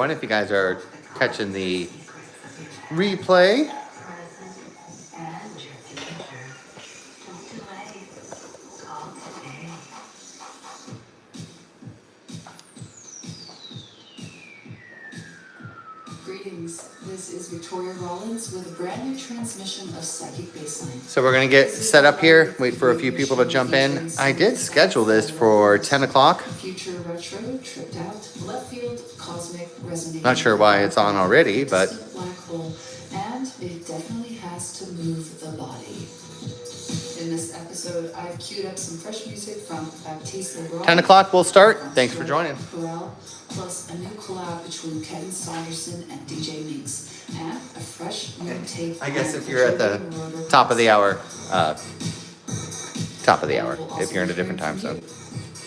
everyone. If you guys are catching the replay. Greetings. This is Victoria Rollins with a brand new transmission of Psychic Baseline. So we're going to get set up here, wait for a few people to jump in. I did schedule this for 10 o'clock. Future retro, tripped out, left field, cosmic, resonating. Not sure why it's on already, but... Black hole, and it definitely has to move the body. In this episode, I've queued up some fresh music from Baptiste Leroy. 10 o'clock we'll start. Thanks for joining. Corral, plus a new collab between Kevin Saunderson and DJ Minx, and a fresh new tape. I guess if you're at the top of the hour, if you're in a different time zone.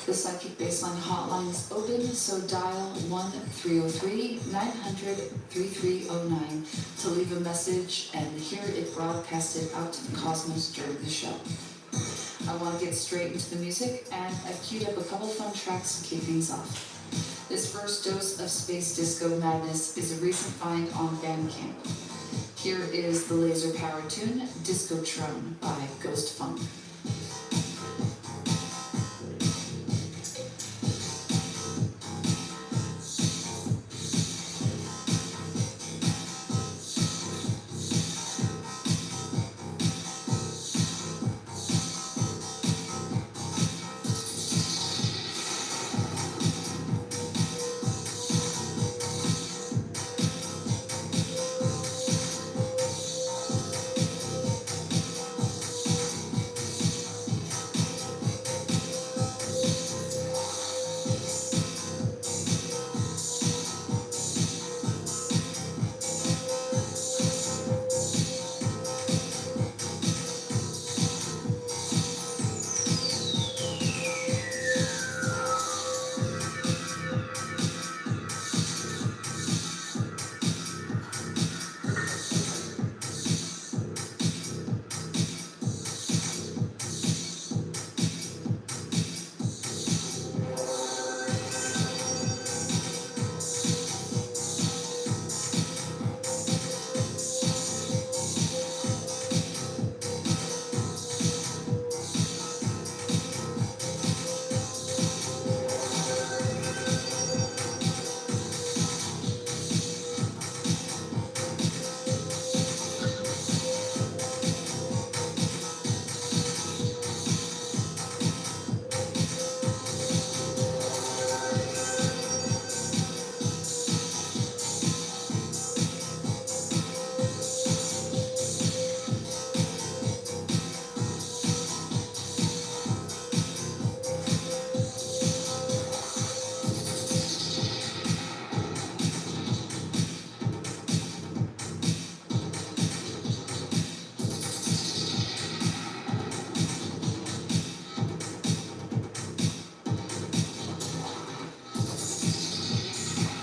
The Psychic Baseline hotline is open, so dial 1-303-900-3309 to leave a message and hear it broadcasted out to the cosmos during the show. I want to get straight into the music, and I've queued up a couple fun tracks to kick things off. This first dose of space disco madness is a recent find on Bandcamp. Here is the laser power tune, Discotrone by Ghost Funk.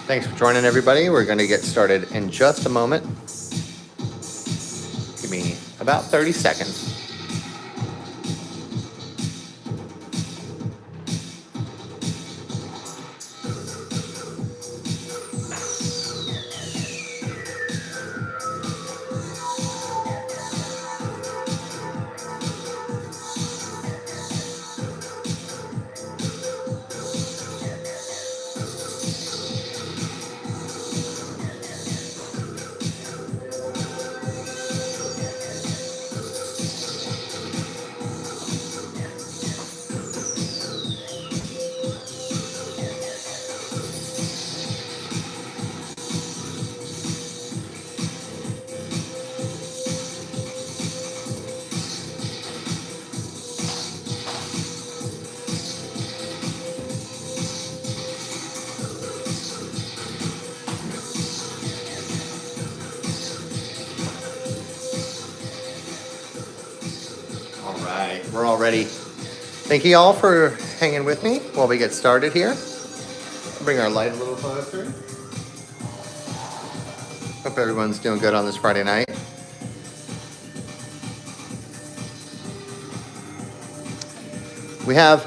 Thanks for joining, everybody. We're going to get started in just a moment. Give me about 30 seconds. We're all ready. Thank you all for hanging with me while we get started here. Bring our light a little closer. Hope everyone's doing good on this Friday night. We have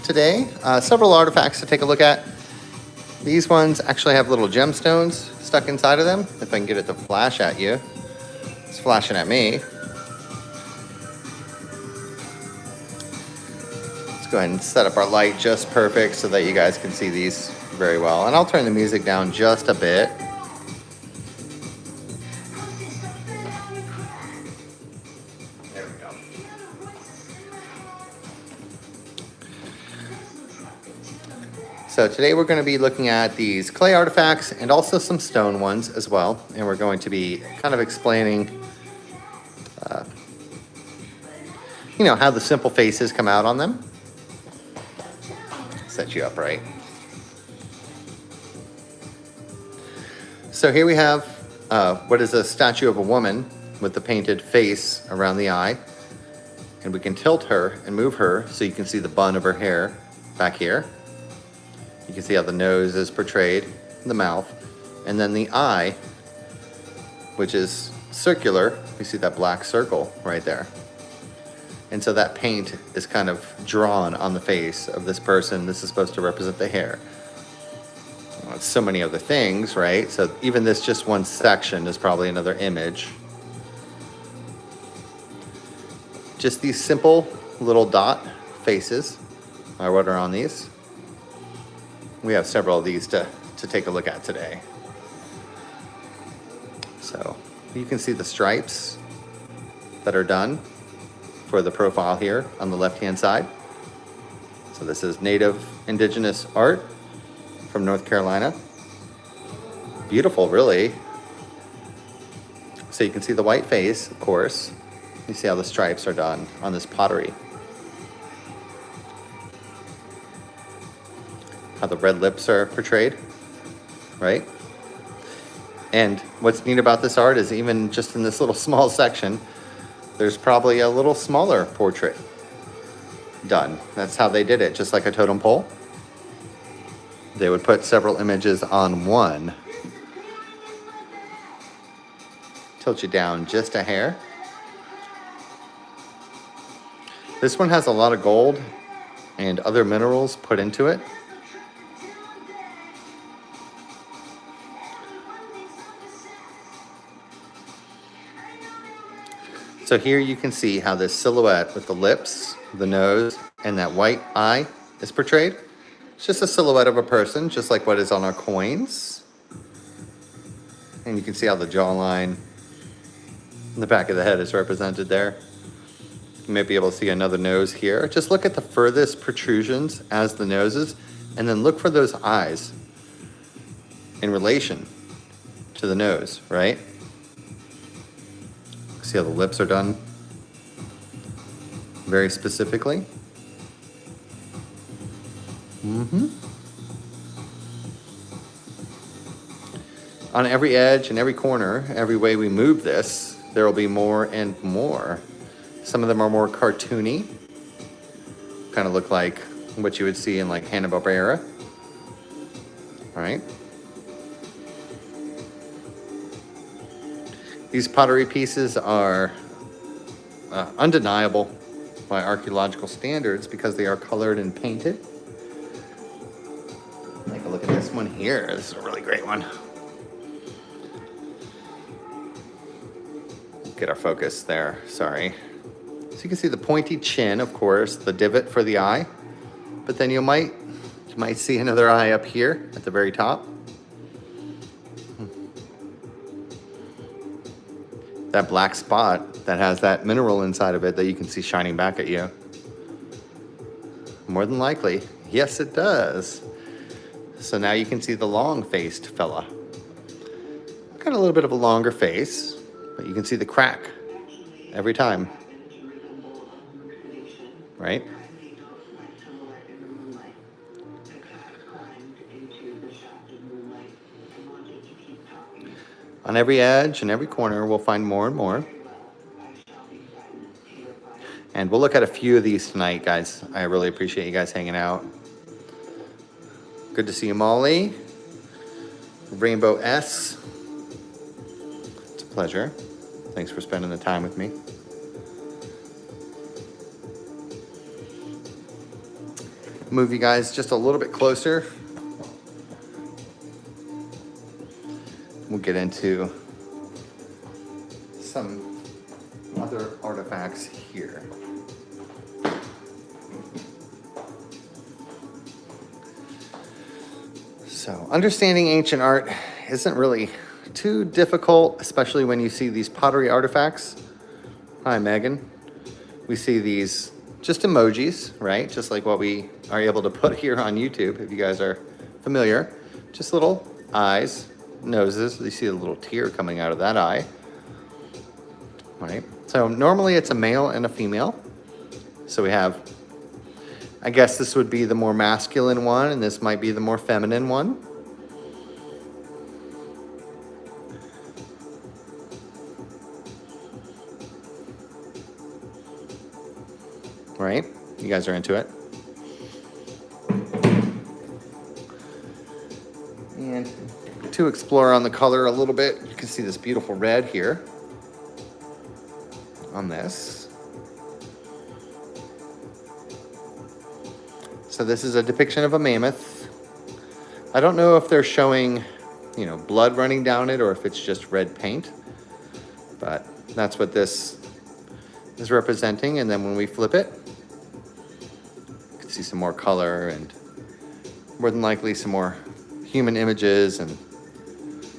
today several artifacts to take a look at. These ones actually have little gemstones stuck inside of them. If I can get it to flash at you. It's flashing at me. Let's go ahead and set up our light just perfect so that you guys can see these very well. And I'll turn the music down just a bit. There we go. So today we're going to be looking at these clay artifacts and also some stone ones as well. And we're going to be kind of explaining, how the simple faces come out on them. Set you up right. So here we have what is a statue of a woman with the painted face around the eye. And we can tilt her and move her so you can see the bun of her hair back here. You can see how the nose is portrayed, the mouth, and then the eye, which is circular. You see that black circle right there. And so that paint is kind of drawn on the face of this person. This is supposed to represent the hair. Well, it's so many other things, right? So even this just one section is probably another image. Just these simple little dot faces are what are on these. We have several of these to take a look at today. So you can see the stripes that are done for the profile here on the left-hand side. So this is native indigenous art from North Carolina. Beautiful, really. So you can see the white face, of course. You see how the stripes are done on this pottery. How the red lips are portrayed, right? And what's neat about this art is even just in this little small section, there's probably a little smaller portrait done. That's how they did it, just like a totem pole. They would put several images on one. Tilt you down just a hair. This one has a lot of gold and other minerals put into it. So here you can see how this silhouette with the lips, the nose, and that white eye is portrayed. It's just a silhouette of a person, just like what is on our coins. And you can see how the jawline and the back of the head is represented there. You may be able to see another nose here. Just look at the furthest protrusions as the noses, and then look for those eyes in relation to the nose, right? See how the lips are done very specifically. On every edge and every corner, every way we move this, there will be more and more. Some of them are more cartoony, kind of look like what you would see in like Hanna-Barbera, right? These pottery pieces are undeniable by archaeological standards because they are colored and painted. Take a look at this one here. This is a really great one. Get our focus there, sorry. So you can see the pointy chin, of course, the divot for the eye, but then you might see another eye up here at the very top. That black spot that has that mineral inside of it that you can see shining back at you. More than likely, yes it does. So now you can see the long-faced fella. Got a little bit of a longer face, but you can see the crack every time, right? On every edge and every corner, we'll find more and more. And we'll look at a few of these tonight, guys. I really appreciate you guys hanging out. Good to see you, Molly. Rainbow S. It's a pleasure. Thanks for spending the time with me. Move you guys just a little bit closer we'll get into some other artifacts here. So understanding ancient art isn't really too difficult, especially when you see these pottery artifacts. Hi, Megan. We see these just emojis, right? Just like what we are able to put here on YouTube, if you guys are familiar. Just little eyes, noses. You see a little tear coming out of that eye, right? So normally it's a male and a female. So we have, I guess this would be the more masculine one, and this might be the more feminine one. Right? You guys are into it. And to explore on the color a little bit, you can see this beautiful red here on this. So this is a depiction of a mammoth. I don't know if they're showing, blood running down it or if it's just red paint, but that's what this is representing. And then when we flip it, you can see some more color and more than likely some more human images and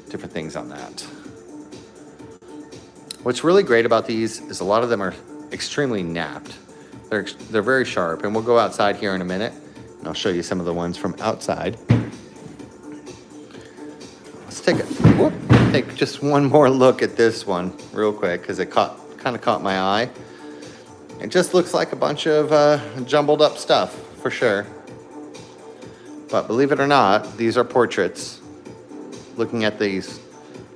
different things on that. What's really great about these is a lot of them are extremely napped. They're very sharp, and we'll go outside here in a minute and I'll show you some of the ones from outside. Let's take just one more look at this one real quick because it kind of caught my eye. It just looks like a bunch of jumbled up stuff for sure. But believe it or not, these are portraits looking at these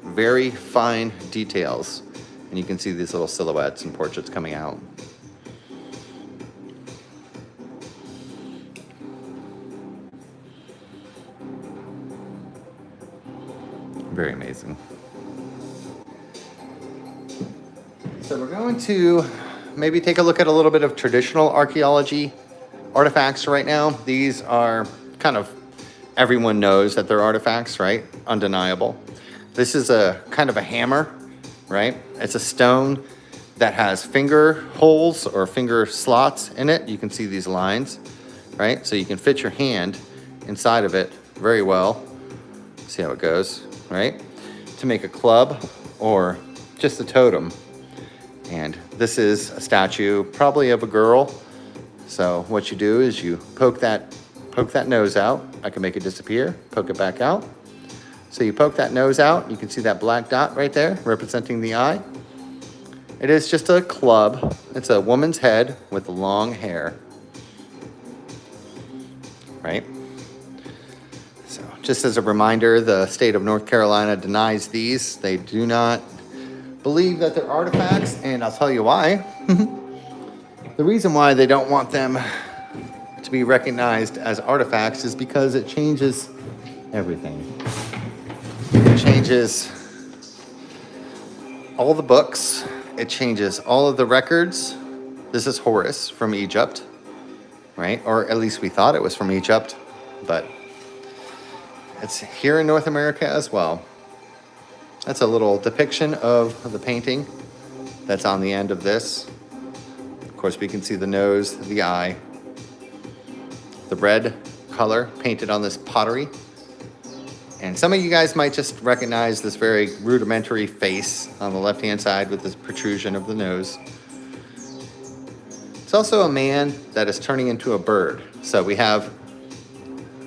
very fine details. And you can see these little silhouettes and portraits coming out. Very amazing. So we're going to maybe take a look at a little bit of traditional archaeology artifacts right now. These are kind of, everyone knows that they're artifacts, right? Undeniable. This is a kind of a hammer, right? It's a stone that has finger holes or finger slots in it. You can see these lines, right? So you can fit your hand inside of it very well. See how it goes, right? To make a club or just a totem. And this is a statue, probably of a girl. So what you do is you poke that nose out. I can make it disappear, poke it back out. So you poke that nose out, you can see that black dot right there representing the eye. It is just a club. It's a woman's head with long hair, right? So just as a reminder, the state of North Carolina denies these. They do not believe that they're artifacts, and I'll tell you why. The reason why they don't want them to be recognized as artifacts is because it changes everything. It changes all the books. It changes all of the records. This is Horus from Egypt, right? Or at least we thought it was from Egypt, but it's here in North America as well. That's a little depiction of the painting that's on the end of this. Of course, we can see the nose, the eye, the red color painted on this pottery. And some of you guys might just recognize this very rudimentary face on the left-hand side with this protrusion of the nose. It's also a man that is turning into a bird. So we have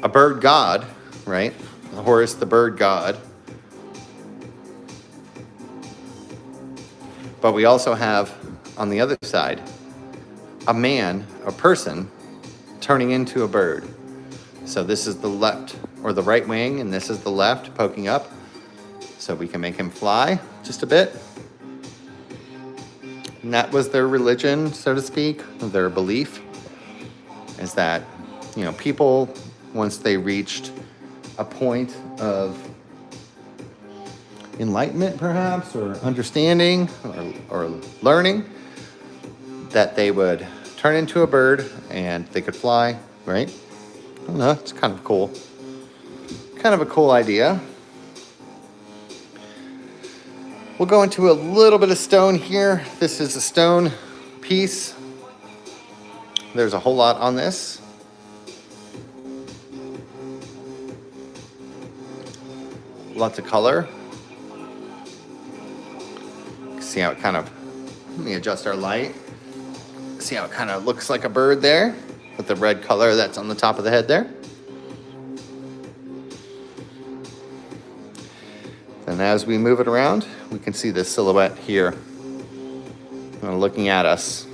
a bird god, right? Horus, the bird god. But we also have, on the other side, a man, a person, turning into a bird. So this is the left or the right wing, and this is the left poking up. So we can make him fly just a bit. And that was their religion, so to speak, their belief, is that, people, once they reached a point of enlightenment perhaps, or understanding, or learning, that they would turn into a bird and they could fly, right? I don't know, it's kind of cool. Kind of a cool idea. We'll go into a little bit of stone here. This is a stone piece. There's a whole lot on this. Lots of color. See how it kind of, let me adjust our light. See how it kind of looks like a bird there with the red color that's on the top of the head there. And as we move it around, we can see the silhouette here looking at us.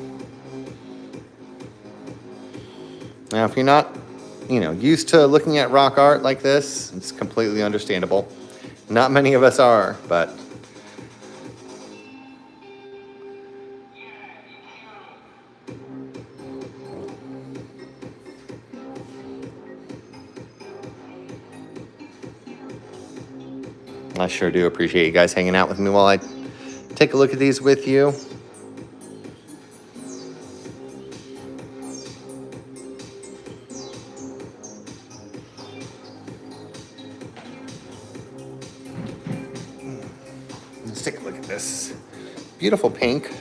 Now, if you're not, used to looking at rock art like this, it's completely understandable. Not many of us are, but I sure do appreciate you guys hanging out with me while I take a look at these with you. Let's take a look at this beautiful pink.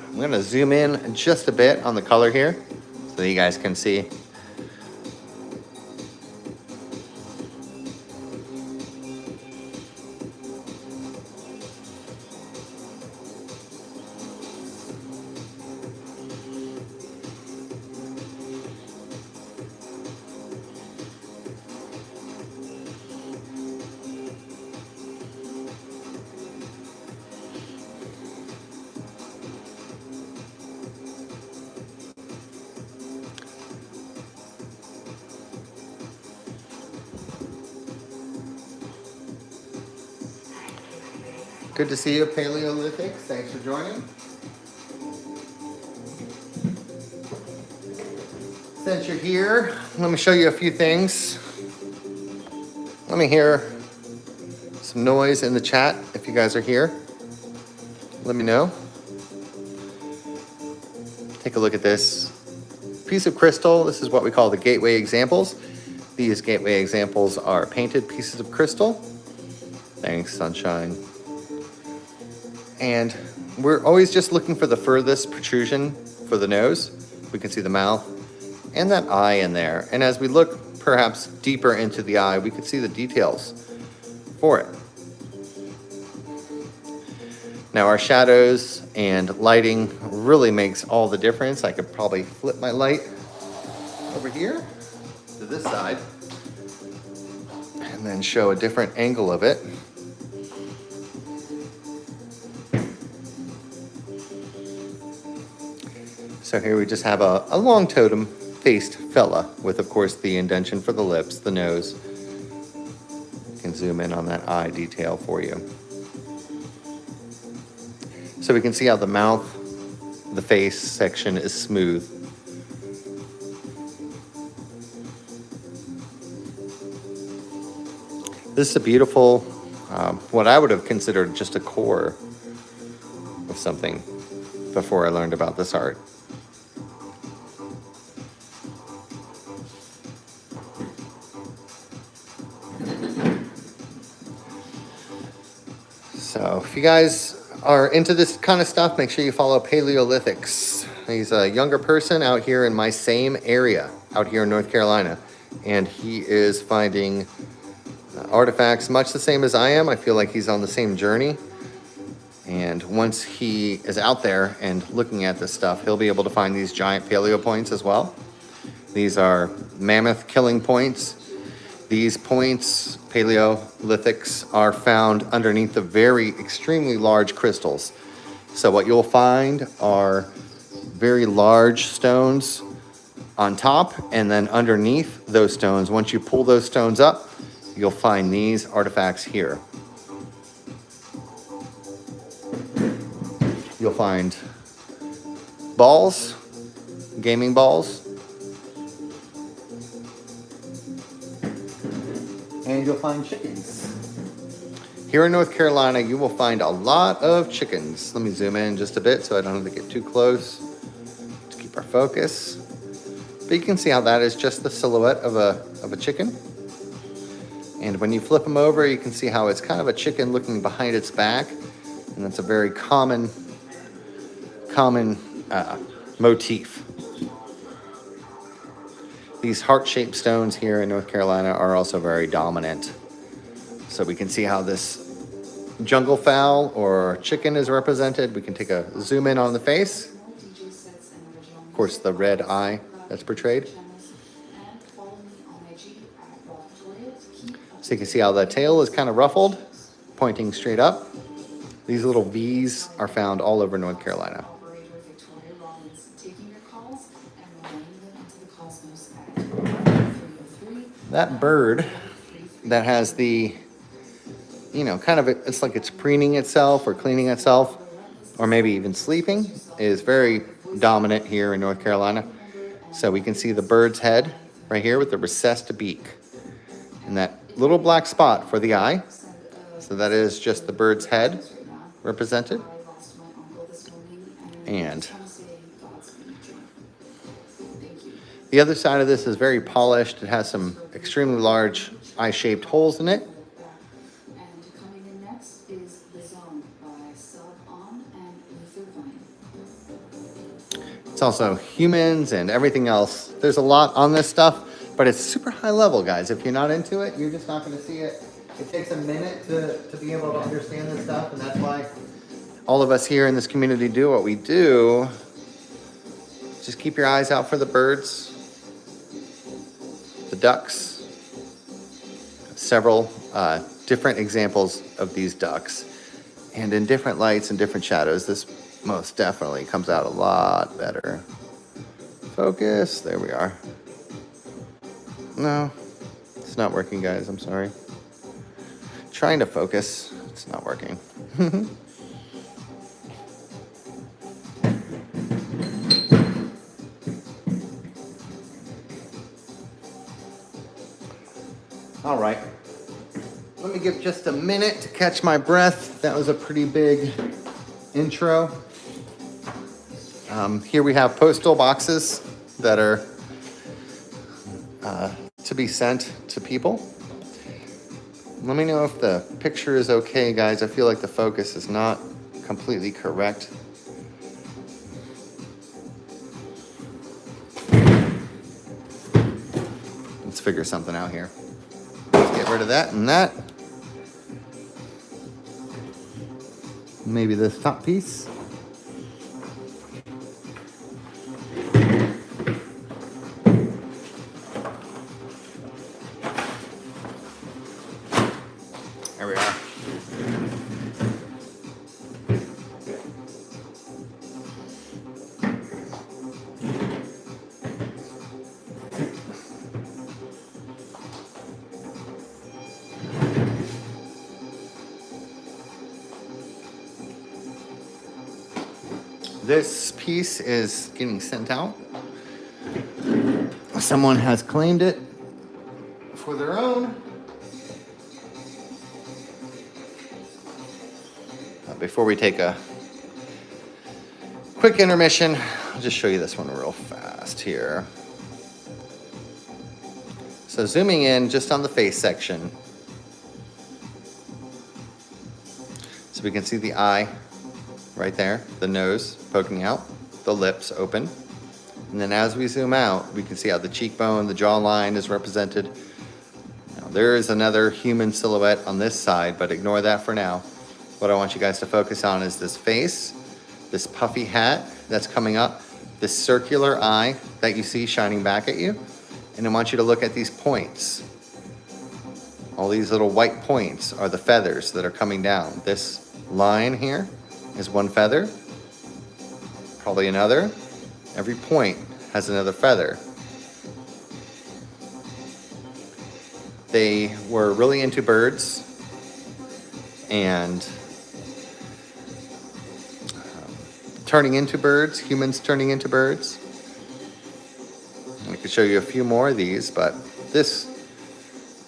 I'm going to zoom in just a bit on the color here so that you guys can see. Good to see you, Paleolithics. Thanks for joining. Since you're here, let me show you a few things. Let me hear some noise in the chat if you guys are here. Let me know. Take a look at this piece of crystal. This is what we call the gateway examples. These gateway examples are painted pieces of crystal. Thanks, sunshine. And we're always just looking for the furthest protrusion for the nose. We can see the mouth and that eye in there. And as we look perhaps deeper into the eye, we can see the details for it. Now our shadows and lighting really makes all the difference. I could probably flip my light over here to this side and then show a different angle of it. So here we just have a long totem-faced fella with, of course, the indentation for the lips, the nose. You can zoom in on that eye detail for you. So we can see how the mouth, the face section is smooth. This is a beautiful, what I would have considered just a core of something before I learned about this art. So if you guys are into this kind of stuff, make sure you follow Paleolithics. He's a younger person out here in my same area, out here in North Carolina. And he is finding artifacts much the same as I am. I feel like he's on the same journey. And once he is out there and looking at this stuff, he'll be able to find these giant paleo points as well. These are mammoth killing points. These points, Paleolithics, are found underneath the very extremely large crystals. So what you'll find are very large stones on top, and then underneath those stones, once you pull those stones up, you'll find these artifacts here. You'll find balls, gaming balls, and you'll find chickens. Here in North Carolina, you will find a lot of chickens. Let me zoom in just a bit so I don't have to get too close to keep our focus. But you can see how that is just the silhouette of a chicken. And when you flip them over, you can see how it's kind of a chicken looking behind its back. And that's a very common motif. These heart-shaped stones here in North Carolina are also very dominant. So we can see how this jungle fowl or chicken is represented. We can take a zoom in on the face. Of course, the red eye that's portrayed. So you can see how the tail is kind of ruffled, pointing straight up. These little V's are found all over North Carolina. That bird that has the, kind of, it's like it's preening itself or cleaning itself, or maybe even sleeping, is very dominant here in North Carolina. So we can see the bird's head right here with the recessed beak. And that little black spot for the eye. So that is just the bird's head represented. And the other side of this is very polished. It has some extremely large eye-shaped holes in it. It's also humans and everything else. There's a lot on this stuff, but it's super high level, guys. If you're not into it, you're just not going to see it. It takes a minute to be able to understand this stuff, and that's why all of us here in this community do what we do. Just keep your eyes out for the birds, the ducks. Several different examples of these ducks, and in different lights and different shadows. This most definitely comes out a lot better. Focus, there we are. No, it's not working, guys, I'm sorry. Trying to focus, it's not working. All right, let me give just a minute to catch my breath. That was a pretty big intro. Here we have postal boxes that are to be sent to people. Let me know if the picture is okay, guys. I feel like the focus is not completely correct. Let's figure something out here. Let's get rid of that and that. Maybe this top piece. There we are. This piece is getting sent out. Someone has claimed it for their own. Before we take a quick intermission, I'll just show you this one real fast here. So zooming in just on the face section. So we can see the eye right there, the nose poking out, the lips open. And then as we zoom out, we can see how the cheekbone, the jawline is represented. Now, there is another human silhouette on this side, but ignore that for now. What I want you guys to focus on is this face, this puffy hat that's coming up, this circular eye that you see shining back at you. And I want you to look at these points. All these little white points are the feathers that are coming down. This line here is one feather, probably another. Every point has another feather. They were really into birds and turning into birds, humans turning into birds. I could show you a few more of these, but this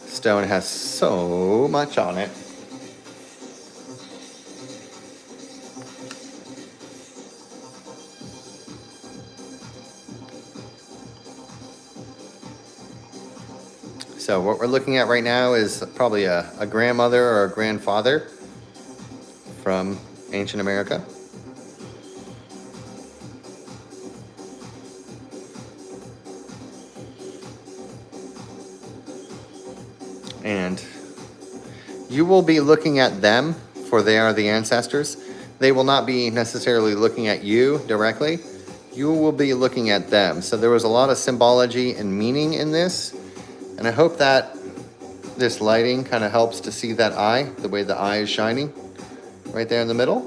stone has so much on it. So what we're looking at right now is probably a grandmother or a grandfather from ancient America. And you will be looking at them, for they are the ancestors. They will not be necessarily looking at you directly. You will be looking at them. So there was a lot of symbology and meaning in this. And I hope that this lighting kind of helps to see that eye, the way the eye is shining right there in the middle.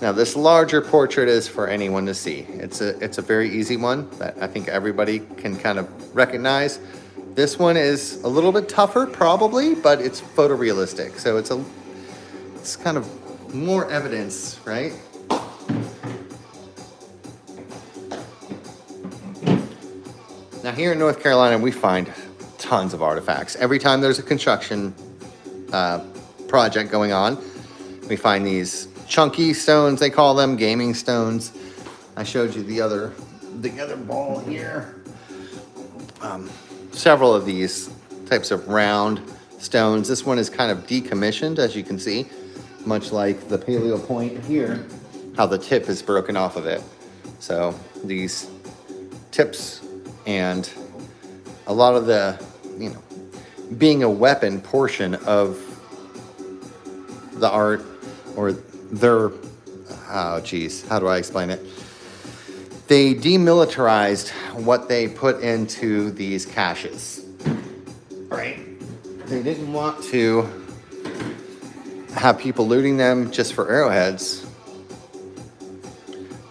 Now this larger portrait is for anyone to see. It's a very easy one that I think everybody can kind of recognize. This one is a little bit tougher probably, but it's photorealistic. So it's kind of more evidence, right? Now here in North Carolina, we find tons of artifacts. Every time there's a construction project going on, we find these chunky stones, they call them, gaming stones. I showed you the other ball here. Several of these types of round stones. This one is kind of decommissioned, as you can see, much like the paleo point here, how the tip is broken off of it. So these tips and a lot of the, being a weapon portion of the art or their, how do I explain it? They demilitarized what they put into these caches, right? They didn't want to have people looting them just for arrowheads.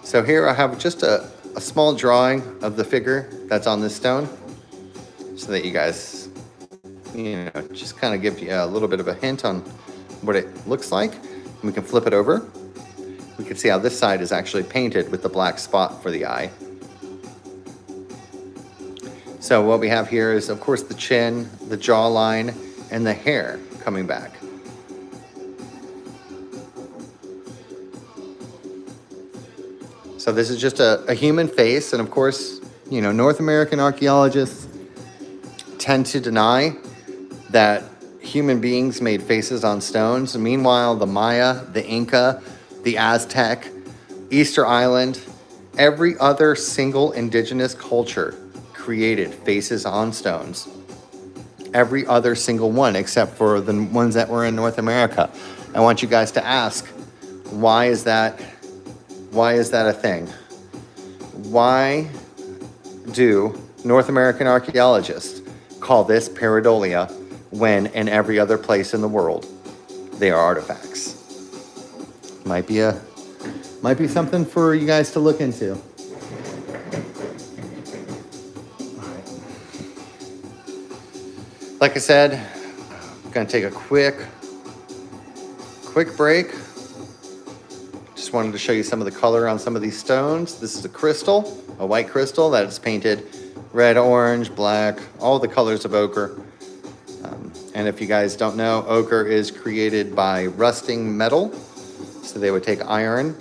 So here I have just a small drawing of the figure that's on this stone so that you guys, just kind of give you a little bit of a hint on what it looks like. We can flip it over. We can see how this side is actually painted with the black spot for the eye. So what we have here is, of course, the chin, the jawline, and the hair coming back. So this is just a human face, and of course, North American archaeologists tend to deny that human beings made faces on stones. Meanwhile, the Maya, the Inca, the Aztec, Easter Island, every other single indigenous culture created faces on stones. Every other single one, except for the ones that were in North America. I want you guys to ask, why is that a thing? Why do North American archaeologists call this pareidolia when in every other place in the world they are artifacts? Might be something for you guys to look into. All right. Like I said, I'm gonna take a quick break. Just wanted to show you some of the color on some of these stones. This is a crystal, a white crystal that is painted red, orange, black, all the colors of ochre. And if you guys don't know, ochre is created by rusting metal. So they would take iron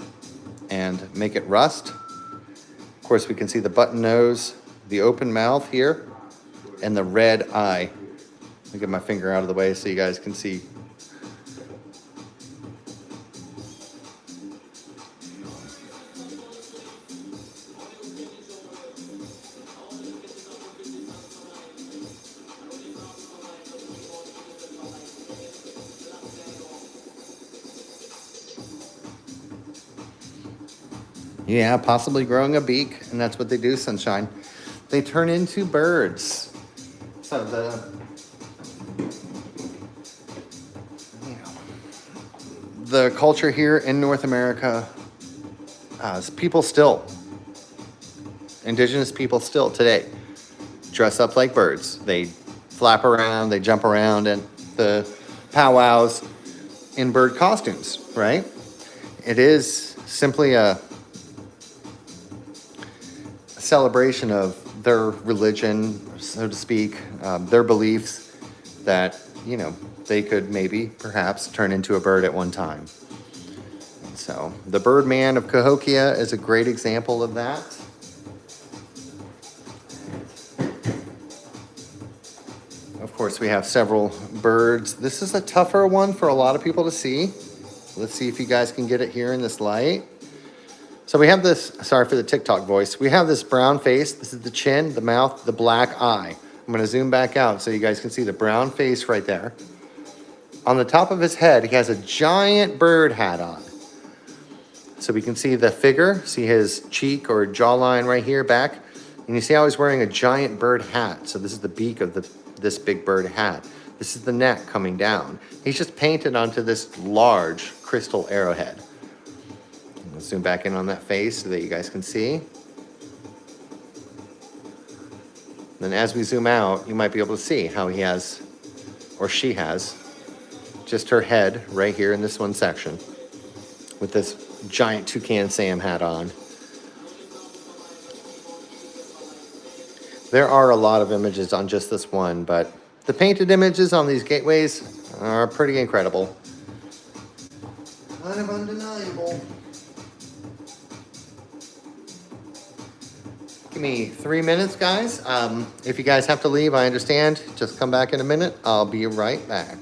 and make it rust. Of course, we can see the button nose, the open mouth here, and the red eye. I'll get my finger out of the way so you guys can see. Yeah, possibly growing a beak, and that's what they do, Sunshine. They turn into birds. So the culture here in North America, indigenous people still today dress up like birds. They flap around, they jump around, and the powwows in bird costumes, right? It is simply a celebration of their religion, so to speak, their beliefs that, they could maybe, perhaps, turn into a bird at one time. And so the Birdman of Cahokia is a great example of that. Of course, we have several birds. This is a tougher one for a lot of people to see. Let's see if you guys can get it here in this light. So we have this, sorry for the TikTok voice. We have this brown face. This is the chin, the mouth, the black eye. I'm gonna zoom back out so you guys can see the brown face right there. On the top of his head, he has a giant bird hat on. So we can see the figure, see his cheek or jawline right here back. And you see how he's wearing a giant bird hat. So this is the beak of this big bird hat. This is the neck coming down. He's just painted onto this large crystal arrowhead. Let's zoom back in on that face so that you guys can see. Then as we zoom out, you might be able to see how he has, or she has, just her head right here in this one section with this giant Toucan Sam hat on. There are a lot of images on just this one, but the painted images on these gateways are pretty incredible. Kind of undeniable. Give me 3 minutes, guys. If you guys have to leave, I understand. Just come back in a minute. I'll be right back.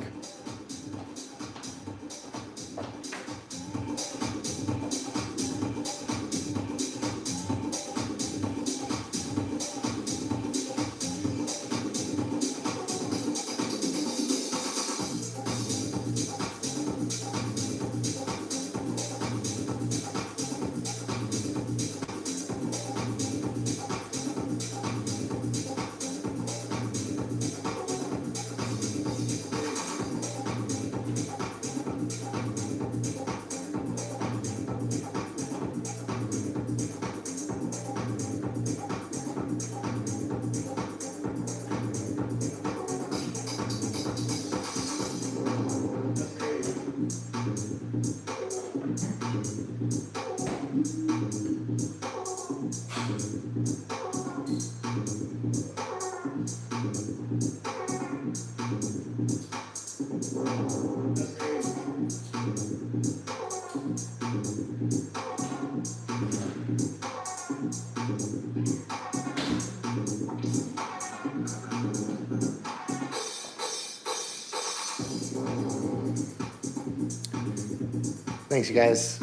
Thanks, you guys.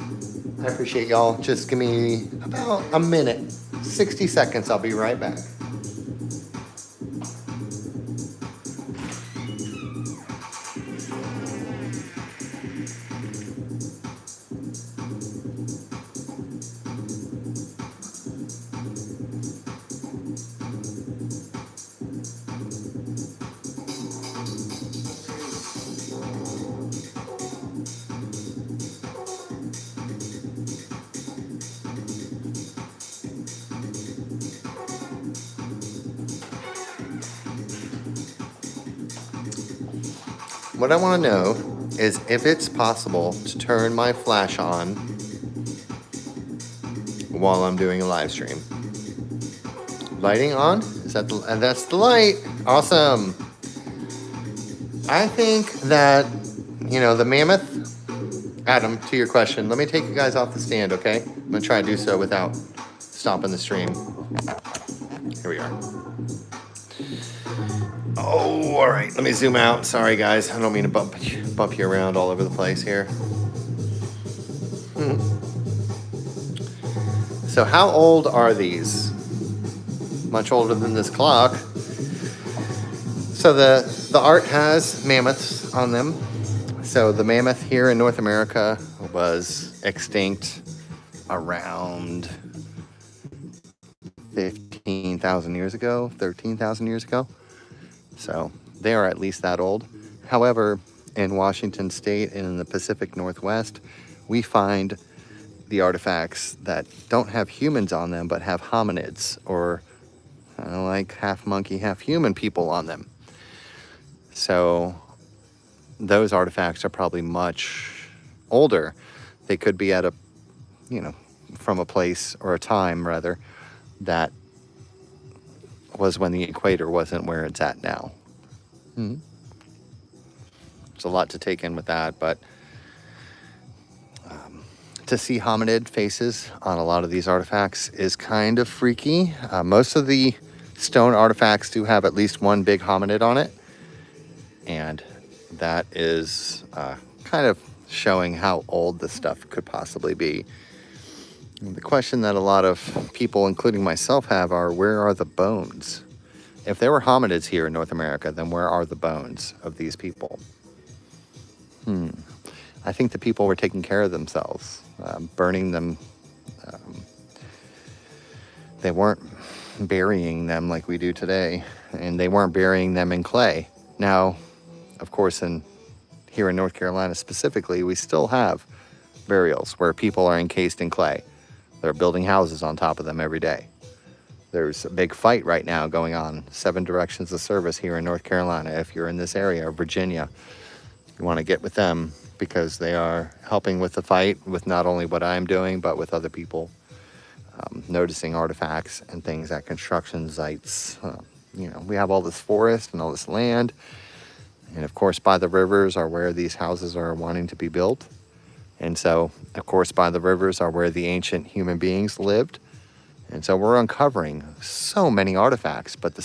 I appreciate y'all. Just give me about a minute, 60 seconds. I'll be right back. What I want to know is if it's possible to turn my flash on while I'm doing a live stream. Lighting on? Is that and that's the light. Awesome. I think that, the mammoth. Adam, to your question, let me take you guys off the stand, okay? I'm going to try to do so without stopping the stream. Here we are. Oh, all right. Let me zoom out. Sorry, guys. I don't mean to bump you around all over the place here. So how old are these? Much older than this clock. So the art has mammoths on them. So the mammoth here in North America was extinct around 15,000 years ago, 13,000 years ago. So they are at least that old. However, in Washington State and in the Pacific Northwest, we find the artifacts that don't have humans on them, but have hominids, or like half monkey, half human people on them. So those artifacts are probably much older. They could be at from a place, or a time rather, that was when the equator wasn't where it's at now. There's a lot to take in with that, but to see hominid faces on a lot of these artifacts is kind of freaky. Most of the stone artifacts do have at least one big hominid on it. And that is kind of showing how old this stuff could possibly be. And the question that a lot of people, including myself, have are, where are the bones? If there were hominids here in North America, then where are the bones of these people? I think the people were taking care of themselves, burning them. They weren't burying them like we do today, and they weren't burying them in clay. Now, of course, here in North Carolina specifically, we still have burials where people are encased in clay. They're building houses on top of them every day. There's a big fight right now going on, 7 directions of service here in North Carolina. If you're in this area, or Virginia, you want to get with them because they are helping with the fight with not only what I'm doing, but with other people, noticing artifacts and things at construction sites. We have all this forest and all this land. And of course, by the rivers are where these houses are wanting to be built. And so, of course, by the rivers are where the ancient human beings lived. And so we're uncovering so many artifacts, but the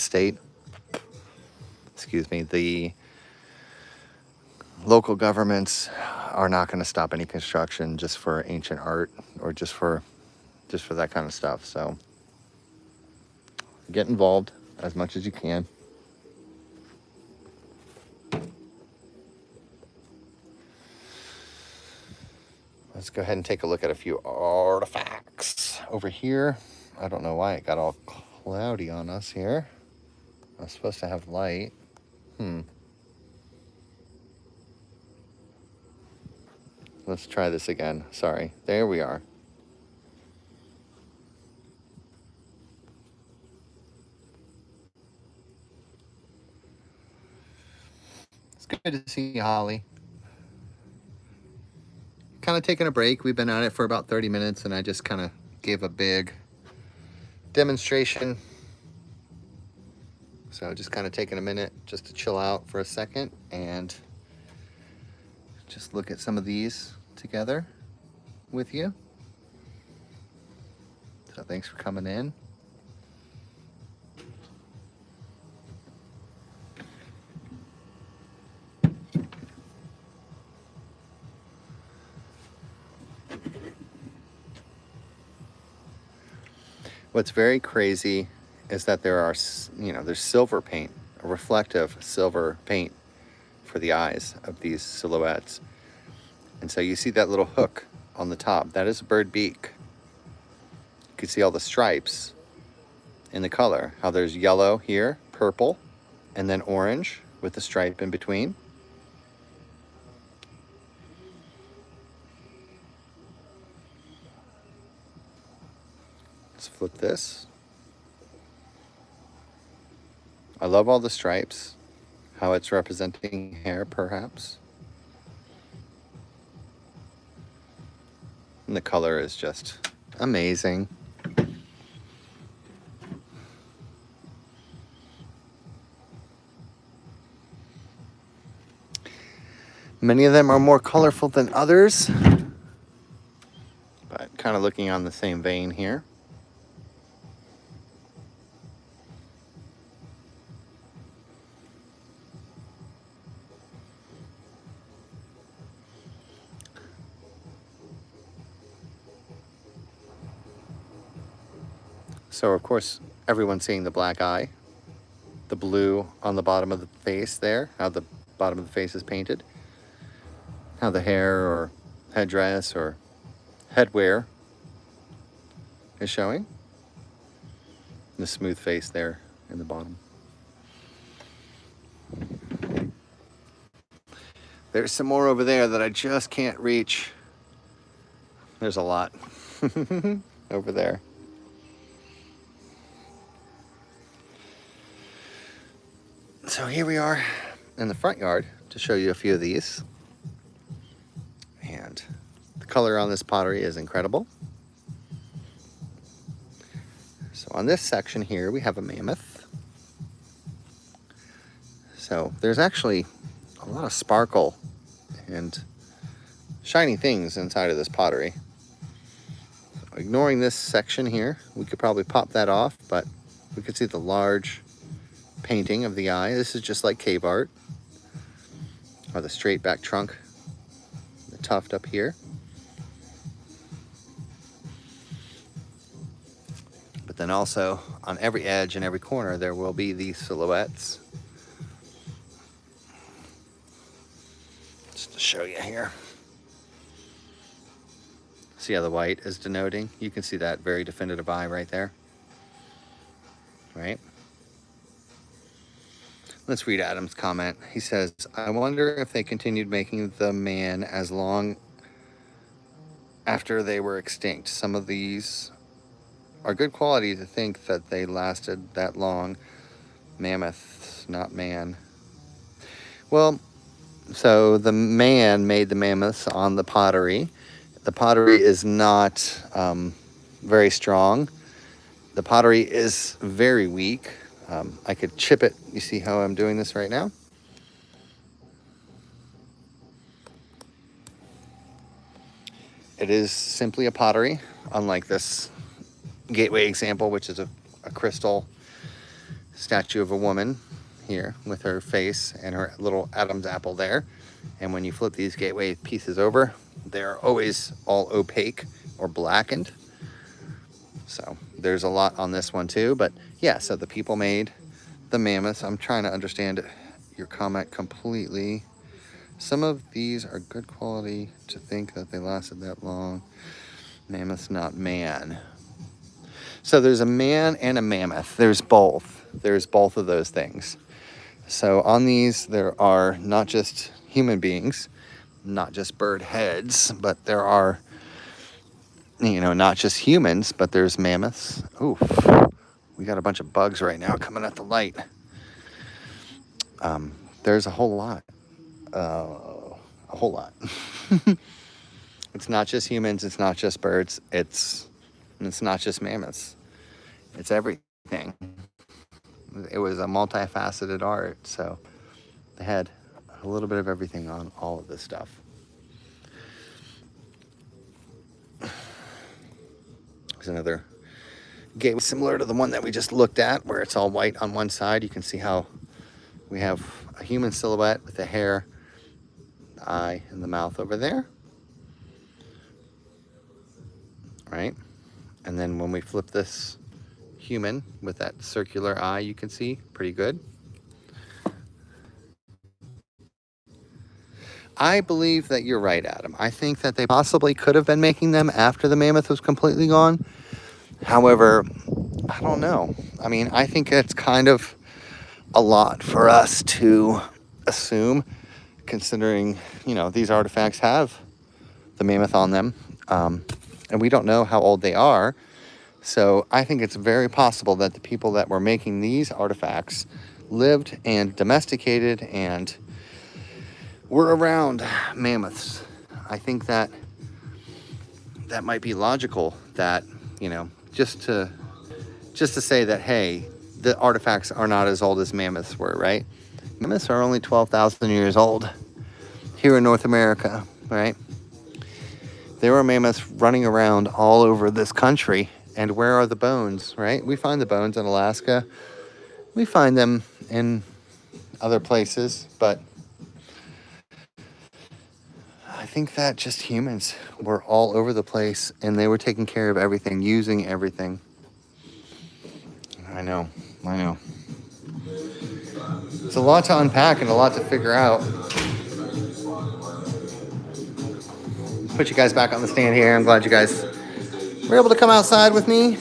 local governments are not going to stop any construction just for ancient art or just for that kind of stuff. So get involved as much as you can. Let's go ahead and take a look at a few artifacts over here. I don't know why it got all cloudy on us here. I'm supposed to have light. Let's try this again. Sorry. There we are. It's good to see you, Holly. Kind of taking a break. We've been at it for about 30 minutes, and I just kind of gave a big demonstration. So just kind of taking a minute just to chill out for a second and just look at some of these together with you. So thanks for coming in. What's very crazy is that there's silver paint, a reflective silver paint for the eyes of these silhouettes. And so you see that little hook on the top, that is a bird beak. You can see all the stripes in the color, how there's yellow here, purple, and then orange with the stripe in between. Let's flip this. I love all the stripes, how it's representing hair perhaps. And the color is just amazing. Many of them are more colorful than others, but kind of looking on the same vein here. So of course, everyone's seeing the black eye, the blue on the bottom of the face there, how the bottom of the face is painted, how the hair or headdress or headwear is showing, the smooth face there in the bottom. There's some more over there that I just can't reach. There's a lot over there. So here we are in the front yard to show you a few of these. And the color on this pottery is incredible. So on this section here, we have a mammoth. So there's actually a lot of sparkle and shiny things inside of this pottery. So ignoring this section here, we could probably pop that off, but we could see the large painting of the eye. This is just like cave art. or the straight back trunk, the tuft up here. But then also on every edge and every corner there will be these silhouettes. Just to show you here. See how the white is denoting? You can see that very definitive eye right there. Right? Let's read Adam's comment. He says, I wonder if they continued making the man as long after they were extinct. Some of these are good quality to think that they lasted that long. Mammoths, not man. Well, so the man made the mammoths on the pottery. The pottery is not very strong. The pottery is very weak. I could chip it. You see how I'm doing this right now? It is simply a pottery, unlike this gateway example, which is a crystal statue of a woman here with her face and her little Adam's apple there. And when you flip these gateway pieces over, they're always all opaque or blackened. So there's a lot on this one too. But yeah, so the people made the mammoths. I'm trying to understand your comment completely. Some of these are good quality to think that they lasted that long. Mammoths, not man. So there's a man and a mammoth. There's both. There's both of those things. So on these, there are not just human beings, not just bird heads, but there are, you know, not just humans, but there's mammoths. Oof, we got a bunch of bugs right now coming at the light. There's a whole lot. It's not just humans, it's not just birds, it's not just mammoths. It's everything. It was a multifaceted art, so they had a little bit of everything on all of this stuff. There's another gateway similar to the one that we just looked at, where it's all white on one side. You can see how we have a human silhouette with the hair, the eye, and the mouth over there. Right? And then when we flip this human with that circular eye, you can see pretty good. I believe that you're right, Adam. I think that they possibly could have been making them after the mammoth was completely gone. However, I don't know. I mean, I think it's kind of a lot for us to assume, considering, you know, these artifacts have the mammoth on them. And we don't know how old they are. So I think it's very possible that the people that were making these artifacts lived and domesticated and were around mammoths. I think that that might be logical, that, you know, just to say that, hey, the artifacts are not as old as mammoths were, right? Mammoths are only 12,000 years old here in North America, right? There were mammoths running around all over this country. And where are the bones, right? We find the bones in Alaska. We find them in other places, but I think that just humans were all over the place and they were taking care of everything, using everything. I know. It's a lot to unpack and a lot to figure out. Put you guys back on the stand here. I'm glad you guys were able to come outside with me.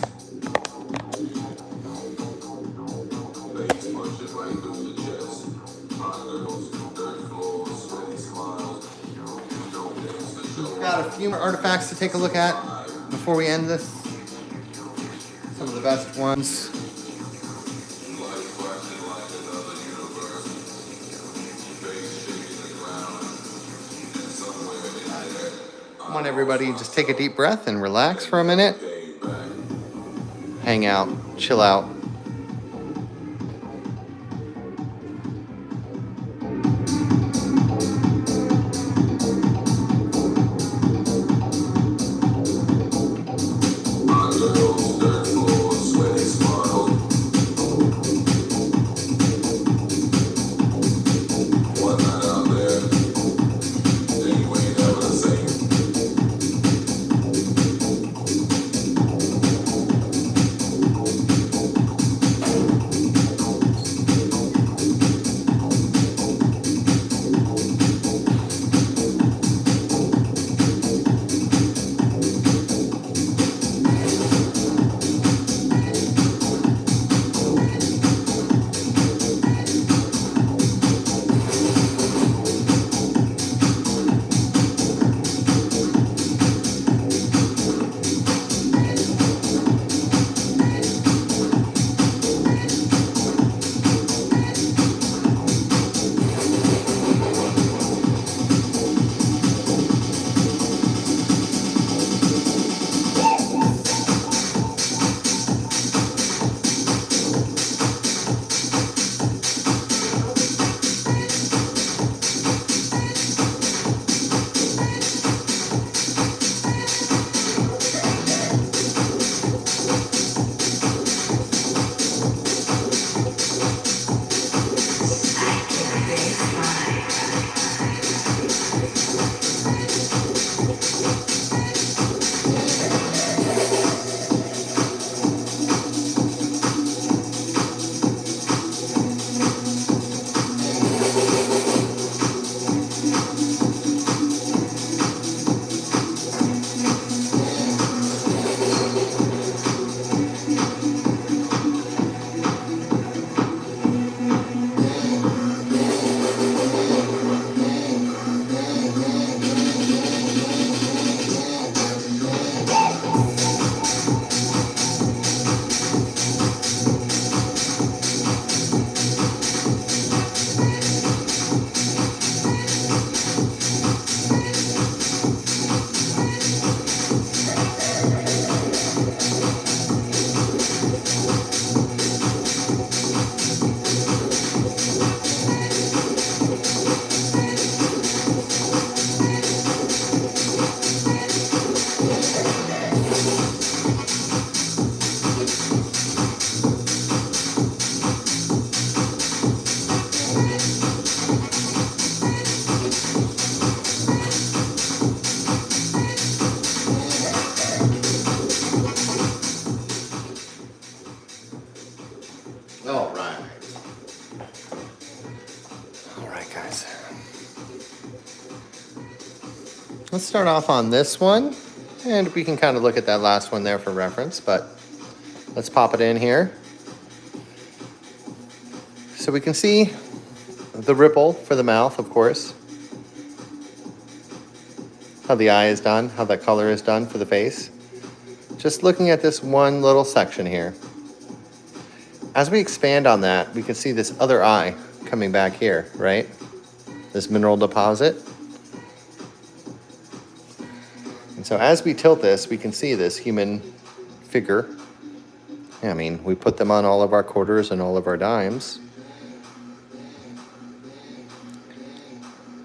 We've got a few more artifacts to take a look at before we end this. Some of the best ones. Come on, everybody, just take a deep breath and relax for a minute. Hang out, chill out. What's not out there? guys. Let's start off on this one, and we can kind of look at that last one there for reference, but let's pop it in here. So we can see the ripple for the mouth, of course. How the eye is done, how that color is done for the face. Just looking at this one little section here. As we expand on that, we can see this other eye coming back here, right? This mineral deposit. And so as we tilt this, we can see this human figure. I mean, we put them on all of our quarters and all of our dimes.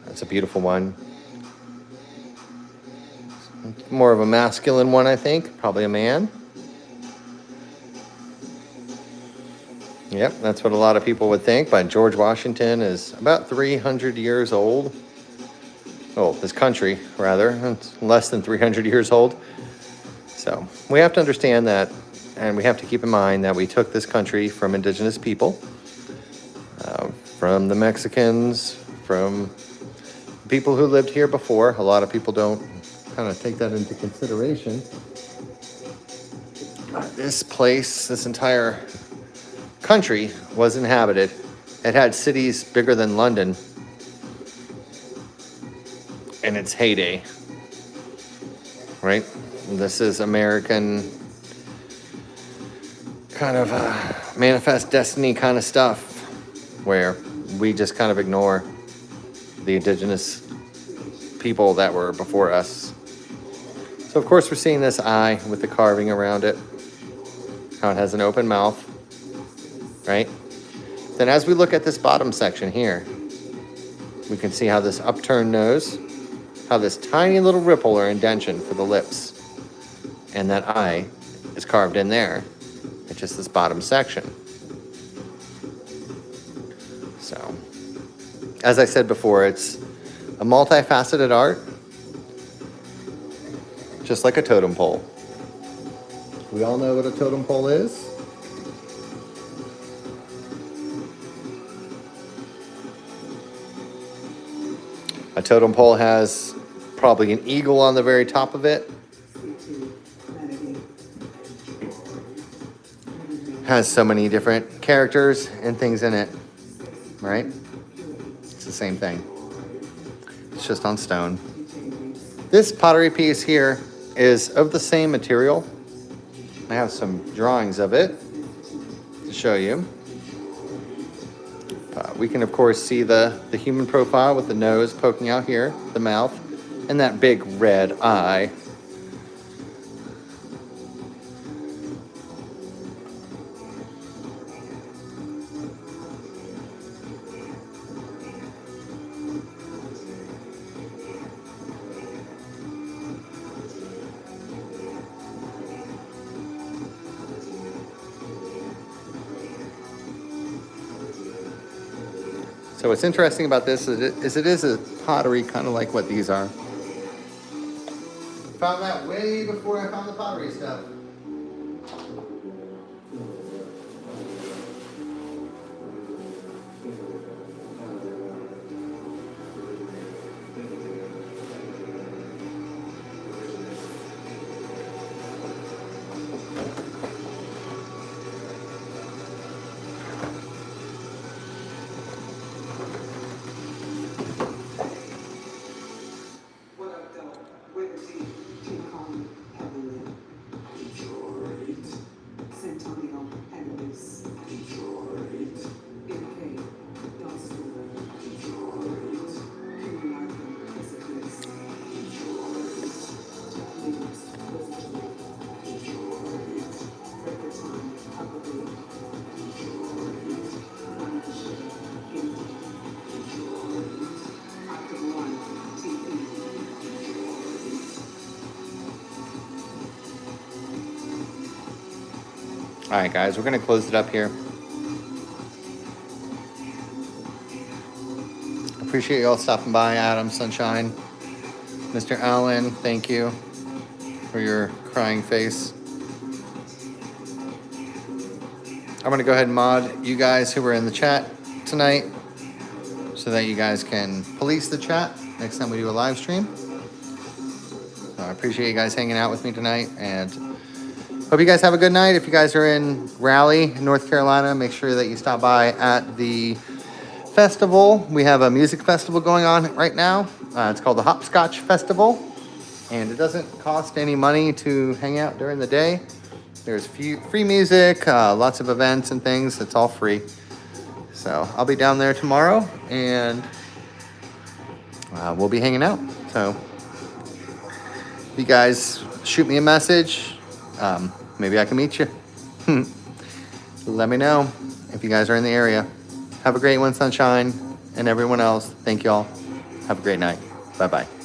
That's a beautiful one. More of a masculine one, I think. Probably a man. Yep, that's what a lot of people would think. But George Washington is about 300 years old. Oh, this country, rather. It's less than 300 years old. So we have to understand that, and we have to keep in mind that we took this country from indigenous people, from the Mexicans, from people who lived here before. A lot of people don't kind of take that into consideration. This place, this entire country was inhabited. It had cities bigger than London in its heyday, right? This is American kind of manifest destiny kind of stuff, where we just kind of ignore the indigenous people that were before us. So of course we're seeing this eye with the carving around it, how it has an open mouth, right? Then as we look at this bottom section here, we can see how this upturned nose, how this tiny little ripple or indentation for the lips, and that eye is carved in there. It's just this bottom section. So, as I said before, it's a multifaceted art, just like a totem pole. We all know what a totem pole is. A totem pole has probably an eagle on the very top of it. Has so many different characters and things in it, right? It's the same thing. It's just on stone. This pottery piece here is of the same material. I have some drawings of it to show you. We can, of course, see the human profile with the nose poking out here, the mouth, and that big red eye. So what's interesting about this is it is a pottery kind of like what these are. Found that way before I found the pottery stuff. All right, guys, we're going to close it up here. Appreciate you all stopping by. Adam, Sunshine, Mr. Allen, thank you for your crying face. I'm going to go ahead and mod you guys who were in the chat tonight. so that you guys can police the chat next time we do a live stream. So I appreciate you guys hanging out with me tonight, and hope you guys have a good night. If you guys are in Raleigh, North Carolina, make sure that you stop by at the festival. We have a music festival going on right now. It's called the Hopscotch Festival, and it doesn't cost any money to hang out during the day. There's free music, lots of events and things. It's all free. So I'll be down there tomorrow, and we'll be hanging out. So if you guys shoot me a message, maybe I can meet you. Let me know if you guys are in the area. Have a great one, Sunshine, and everyone else. Thank you all. Have a great night. Bye-bye.